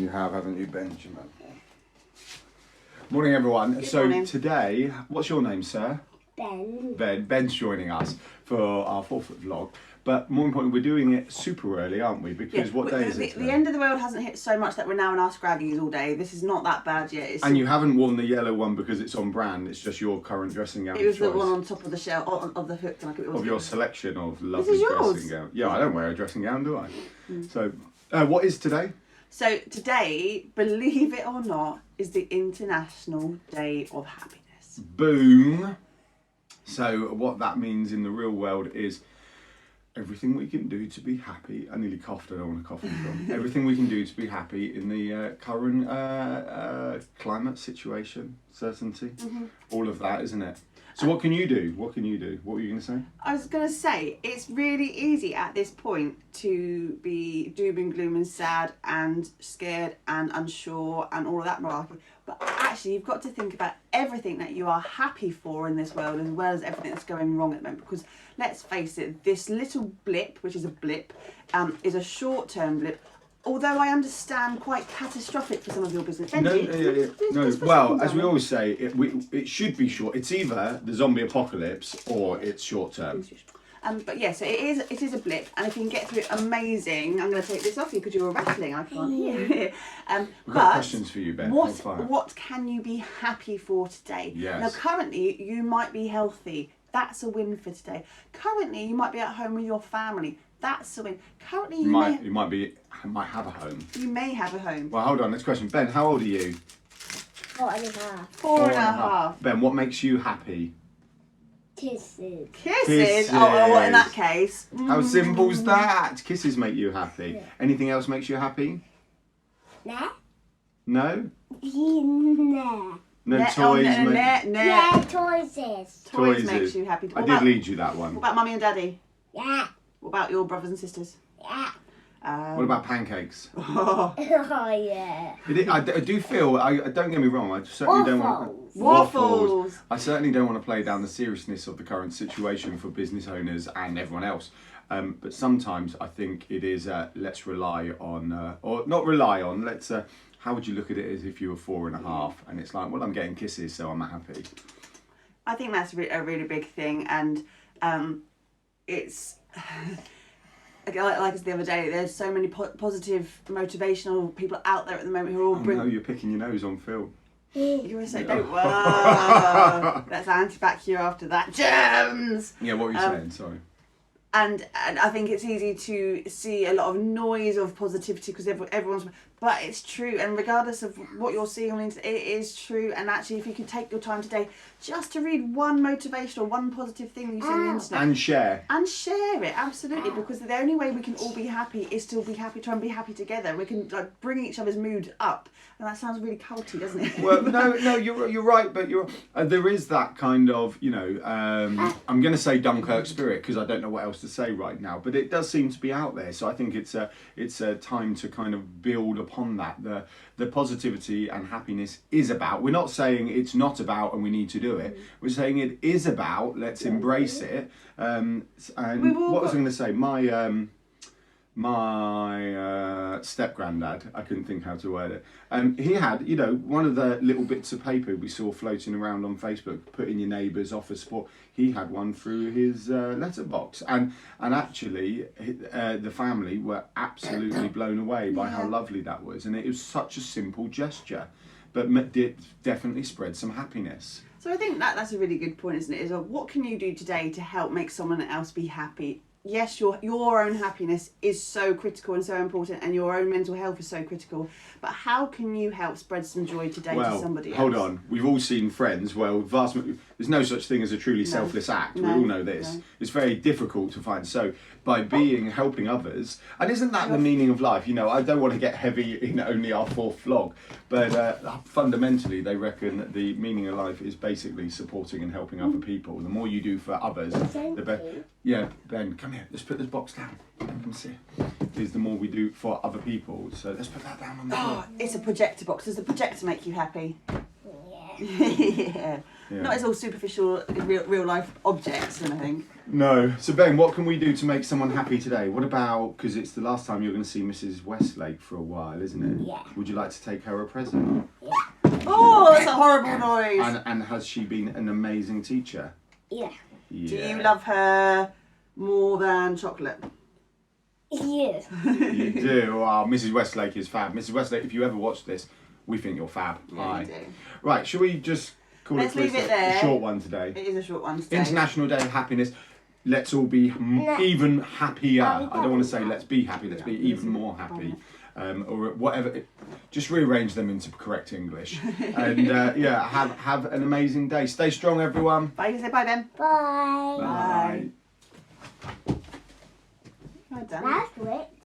You have, haven't you, Benjamin? Morning, everyone. Good so morning. Today, what's your name, sir? Ben. Ben's joining us for our 4th vlog. But more importantly, we're doing it super early, aren't we? Because what day is it today? The end of the world hasn't hit so much that we're now in our scraggies all day. This is not that bad yet. And you haven't worn the yellow one because it's on brand. It's just your current dressing gown. It was choice the one on top of the shelf, of the hook. Like it was of your selection of lovely yours. dressing gown. Yeah, I don't wear a dressing gown, do I? So, what is today? So today, believe it or not, is the International Day of Happiness. Boom. So what that means in the real world is everything we can do to be happy. I nearly coughed, I don't want to cough anymore. Everything we can do to be happy in the current climate situation, certainty, all of that, isn't it? So what can you do? What can you do? What were you going to say? I was going to say, it's really easy at this point to be doom and gloom and sad and scared and unsure and all of that malarkey. But actually, you've got to think about everything that you are happy for in this world as well as everything that's going wrong at the moment. Because let's face it, this little blip, which is a blip, is a short-term blip. Although I understand quite catastrophic for some of your business. No. Well, as we always say, it should be short. It's either the zombie apocalypse or it's short term. But yeah, so it is a blip, and if you can get through it, amazing. I'm going to take this off you because you're rattling. I can't hear. We've got questions for you, Ben. What can you be happy for today? Yes. Now, currently, you might be healthy. That's a win for today. Currently, you might be at home with your family. That's a win. Currently, you might have a home. You may have a home. Well, hold on. Next question. Ben, how old are you? 4.5. Four and a half. Ben, what makes you happy? Kisses. Kisses? Oh, well, in that case. How simple's that? Kisses make you happy. Yeah. Anything else makes you happy? No. No? No. No toys? Yeah, toys. Toys makes you happy. I did lead you that one. What about mummy and daddy? Yeah. What about your brothers and sisters? Yeah. What about pancakes? Oh, yeah. I do feel, don't get me wrong, I certainly don't want... Waffles. I certainly don't want to play down the seriousness of the current situation for business owners and everyone else. But sometimes I think it is, let's rely on, or not rely on, let's, how would you look at it as if you were 4.5? And it's like, well, I'm getting kisses, so I'm happy. I think that's a really big thing, and it's... Like the other day, there's so many positive, motivational people out there at the moment who are all No, you're picking your nose on film. You were saying, don't worry. That's anti-bac here after that. Germs! Yeah, what were you saying? Sorry. And I think it's easy to see a lot of noise of positivity because everyone's... But it's true, and regardless of what you're seeing on the internet, it is true. And actually, if you could take your time today just to read one motivational, one positive thing you see on the internet. And share. And share it, absolutely, because the only way we can all be happy is to be happy, try and be happy together. We can bring each other's mood up. And that sounds really culty, doesn't it? Well, no, you're right, but there is that kind of, I'm going to say Dunkirk spirit because I don't know what else to say right now, but it does seem to be out there. So I think it's a time to kind of build upon that. The positivity and happiness is about. We're not saying it's not about and we need to do it. We're saying it is about. Let's embrace it. And what was I going to say? My step granddad, I couldn't think how to word it. He had, one of the little bits of paper we saw floating around on Facebook, put in your neighbour's office support. He had one through his letterbox, and actually the family were absolutely blown away by how lovely that was, and it was such a simple gesture, but it definitely spread some happiness. So I think that's a really good point, isn't it? Is what can you do today to help make someone else be happy? Yes, your own happiness is so critical and so important, and your own mental health is so critical. But how can you help spread some joy today to somebody else? Hold on. We've all seen Friends. Well, there's no such thing as a truly selfless act. We all know this. No. It's very difficult to find. So by helping others, and isn't that the meaning of life? I don't want to get heavy in only our 4th vlog, but fundamentally they reckon that the meaning of life is basically supporting and helping other people. The more you do for others, the better. Yeah, Ben, come here. Let's put this box down. Come see. Is the more we do for other people. So let's put that down on the floor. It's a projector box. Does the projector make you happy? Yeah. Not as all superficial real life objects and everything. No. So Ben, what can we do to make someone happy today? What about, because it's the last time you're going to see Mrs. Westlake for a while, isn't it? Yeah. Would you like to take her a present? Yeah. Oh, that's a horrible noise. And has she been an amazing teacher? Yeah. Yeah. Do you love her more than chocolate? Yeah. You do. Oh, Mrs. Westlake is fab. Mrs. Westlake, if you ever watch this, we think you're fab. Yeah, Hi. you do. Right, shall we just call Let's it leave quits? it there. A short one today. It is a short one today. International Day of Happiness. Let's all be even happier. I don't want to say let's be happy, let's be even more happy. Or whatever. Just rearrange them into correct English. And yeah, have an amazing day. Stay strong, everyone. Bye. Say bye then. Bye. Bye. Well done. That's it.